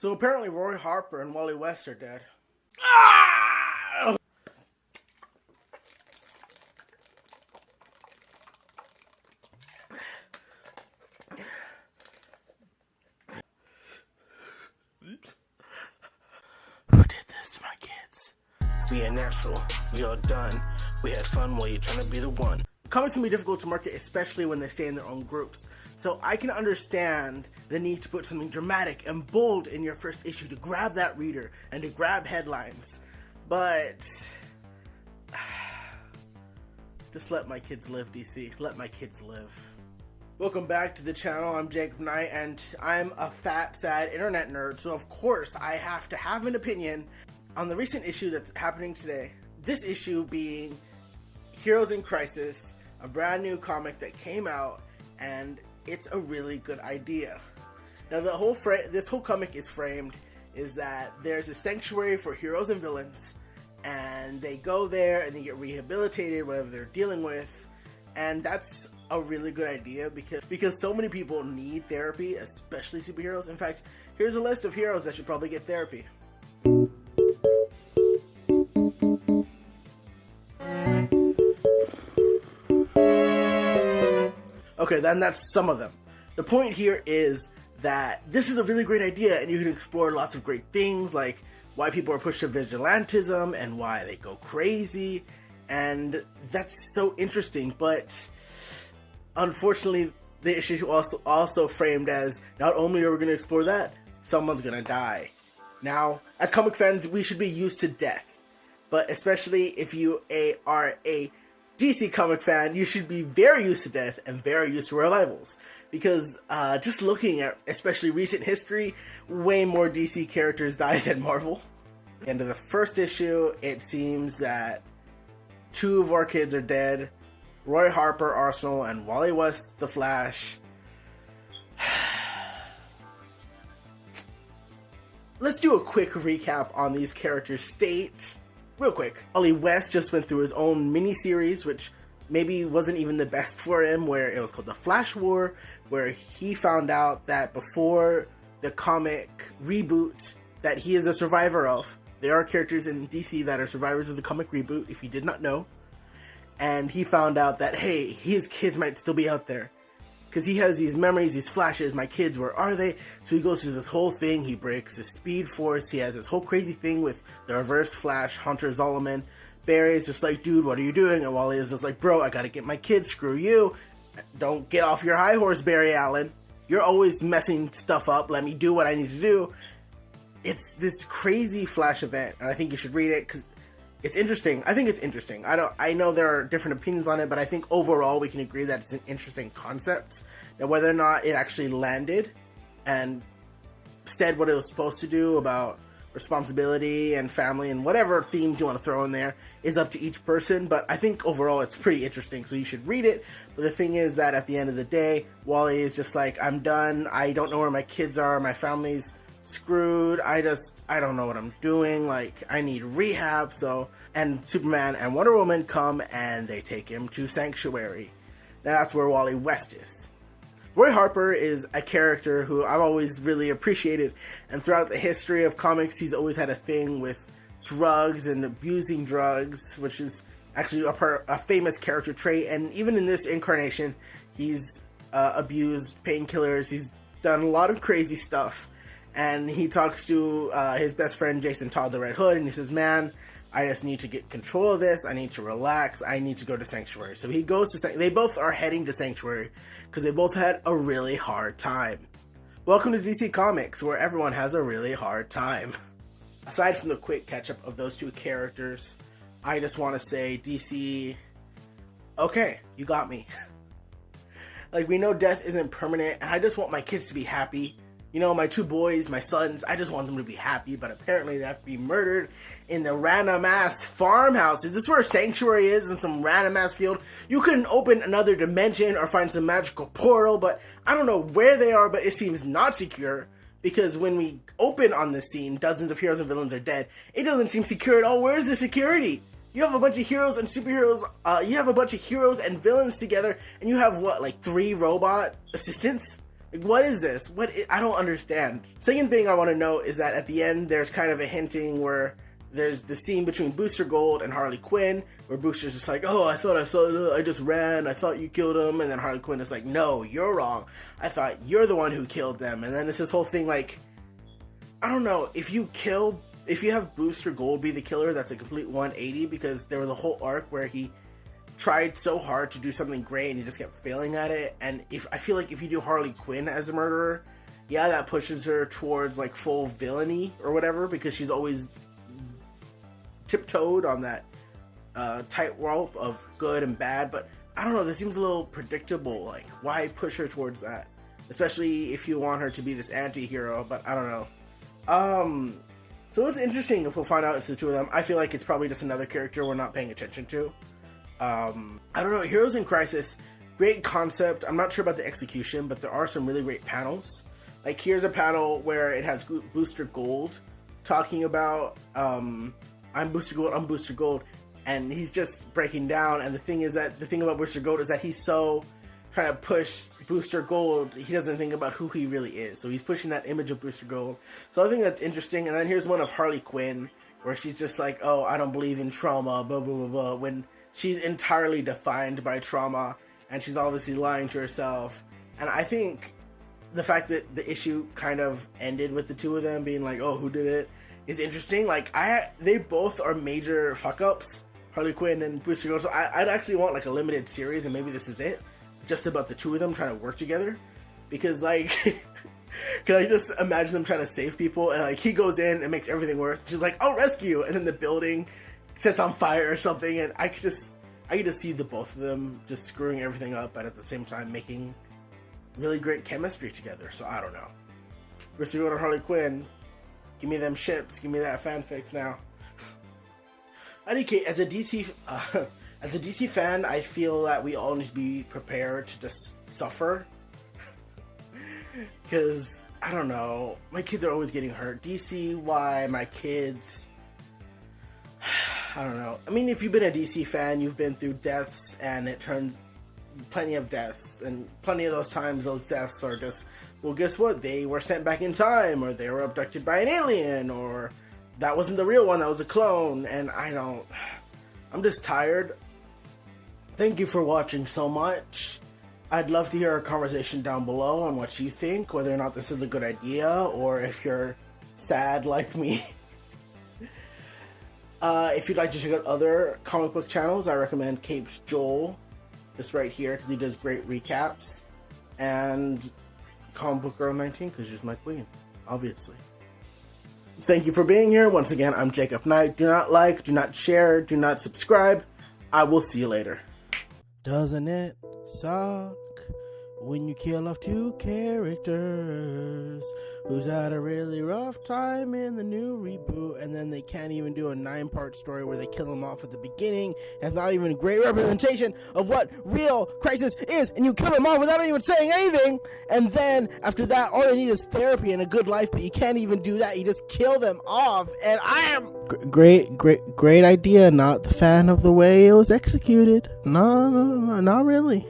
So apparently Roy Harper and Wally West are dead. Ah! Who did this to my kids? We ain't natural. We all done. We had fun while you're trying to be the one. Comics can be difficult to market, especially when they stay in their own groups. So I can understand the need to put something dramatic and bold in your first issue to grab that reader and to grab headlines. But just let my kids live, DC. Let my kids live. Welcome back to the channel. I'm Jacob Knight, and I'm a fat, sad internet nerd, so of course I have to have an opinion on the recent issue that's happening today. This issue being Heroes in Crisis, a brand new comic that came out, and it's a really good idea. Now this whole comic is framed is that there's a sanctuary for heroes and villains, and they go there and they get rehabilitated, whatever they're dealing with, and that's a really good idea because so many people need therapy, especially superheroes. In fact, here's a list of heroes that should probably get therapy. Okay, then that's some of them. The point here is that this is a really great idea, and you can explore lots of great things, like why people are pushed to vigilantism and why they go crazy, and that's so interesting. But unfortunately, the issue also framed as not only are we going to explore that, someone's going to die. Now, as comic fans, we should be used to death, but especially if you are a DC comic fan, you should be very used to death and very used to revivals. Because just looking at especially recent history, way more DC characters die than Marvel. End of the first issue, it seems that 2 of our kids are dead. Roy Harper, Arsenal, and Wally West, The Flash. Let's do a quick recap on these characters' state. Real quick, Wally West just went through his own mini-series, which maybe wasn't even the best for him, where it was called The Flash War, where he found out that before the comic reboot that he is a survivor of. There are characters in DC that are survivors of the comic reboot, if you did not know. And he found out that, hey, his kids might still be out there. Because he has these memories, these flashes, my kids, where are they? So he goes through this whole thing, he breaks the Speed Force, he has this whole crazy thing with the Reverse Flash, Hunter Zolomon. Barry's just like, dude, what are you doing? And Wally is just like, bro, I gotta get my kids, screw you. Don't get off your high horse, Barry Allen. You're always messing stuff up, let me do what I need to do. It's this crazy Flash event, and I think you should read it, because it's interesting. I think it's interesting. I know there are different opinions on it, but I think overall we can agree that it's an interesting concept. Now, whether or not it actually landed and said what it was supposed to do about responsibility and family and whatever themes you want to throw in there is up to each person, but I think overall it's pretty interesting, so you should read it. But the thing is that at the end of the day, Wally is just like, I'm done. I don't know where my kids are. My family's screwed. I don't know what I'm doing. Like, I need rehab. So, and Superman and Wonder Woman come and they take him to Sanctuary. Now that's where Wally West is. Roy Harper is a character who I've always really appreciated, and throughout the history of comics, he's always had a thing with drugs and abusing drugs, which is actually a famous character trait. And even in this incarnation, he's abused painkillers. He's done a lot of crazy stuff. And he talks to his best friend, Jason Todd the Red Hood, and he says, man, I just need to get control of this. I need to relax. I need to go to Sanctuary. So he goes to they both are heading to Sanctuary because they both had a really hard time. Welcome to DC Comics, where everyone has a really hard time. Aside from the quick catch-up of those 2 characters, I just want to say, DC, okay, you got me. Like, we know death isn't permanent, and I just want my kids to be happy. You know, my 2 boys, my sons, I just want them to be happy, but apparently they have to be murdered in the random-ass farmhouse. Is this where Sanctuary is, in some random-ass field? You couldn't open another dimension or find some magical portal, but I don't know where they are, but it seems not secure, because when we open on this scene, dozens of heroes and villains are dead. It doesn't seem secure at all. Where's the security? You have a bunch of heroes and superheroes, you have a bunch of heroes and villains together, and you have, what, like 3 robot assistants? Like, what is this? I don't understand. Second thing I want to note is that at the end, there's kind of a hinting where there's the scene between Booster Gold and Harley Quinn, where Booster's just like, oh, I thought I saw, I just ran, I thought you killed him, and then Harley Quinn is like, no, you're wrong. I thought you're the one who killed them. And then it's this whole thing like, I don't know, if you have Booster Gold be the killer, that's a complete 180, because there was a whole arc where he tried so hard to do something great and he just kept failing at it. And I feel like if you do Harley Quinn as a murderer, yeah, that pushes her towards like full villainy or whatever, because she's always tiptoed on that tightrope of good and bad. But I don't know, this seems a little predictable. Like, why push her towards that, especially if you want her to be this anti-hero? But I don't know. So what's interesting, if we'll find out it's the two of them, I feel like it's probably just another character we're not paying attention to. I don't know, Heroes in Crisis, great concept. I'm not sure about the execution, but there are some really great panels. Like, here's a panel where it has Booster Gold talking about, I'm Booster Gold, and he's just breaking down. And the thing about Booster Gold is that he's so trying to push Booster Gold, he doesn't think about who he really is. So he's pushing that image of Booster Gold. So I think that's interesting. And then here's one of Harley Quinn, where she's just like, oh, I don't believe in trauma, blah, blah, blah, blah, when she's entirely defined by trauma, and she's obviously lying to herself. And I think the fact that the issue kind of ended with the two of them being like, oh, who did it, is interesting. Like, they both are major fuck-ups, Harley Quinn and Booster Gold, so I'd actually want like a limited series, and maybe this is it, just about the two of them trying to work together. Because like, can I just imagine them trying to save people, and like, he goes in and makes everything worse. She's like, I'll rescue, and then the building sets on fire or something, and I could just see the both of them just screwing everything up, but at the same time making really great chemistry together. So I don't know. Booster Gold and Harley Quinn, give me them ships, give me that fanfics now. As a DC fan, I feel that we all need to be prepared to just suffer. Because, I don't know, my kids are always getting hurt. DC, why? My kids, I don't know. I mean, if you've been a DC fan, you've been through deaths, and it turns plenty of deaths, and plenty of those times those deaths are just, well, guess what? They were sent back in time, or they were abducted by an alien, or that wasn't the real one, that was a clone. And I'm just tired. Thank you for watching so much. I'd love to hear a conversation down below on what you think, whether or not this is a good idea, or if you're sad like me. If you'd like to check out other comic book channels, I recommend Capes Joel, just right here, because he does great recaps, and Comic Book Girl 19, because she's my queen, obviously. Thank you for being here. Once again, I'm Jacob Knight. Do not like, do not share, do not subscribe. I will see you later. Doesn't it suck when you kill off two characters who's had a really rough time in the new reboot, and then they can't even do a 9-part story where they kill them off at the beginning? That's not even a great representation of what real Crisis is, and you kill them off without even saying anything, and then after that all they need is therapy and a good life, but you can't even do that. You just kill them off, and I am great idea. Not the fan of the way it was executed. No, not really.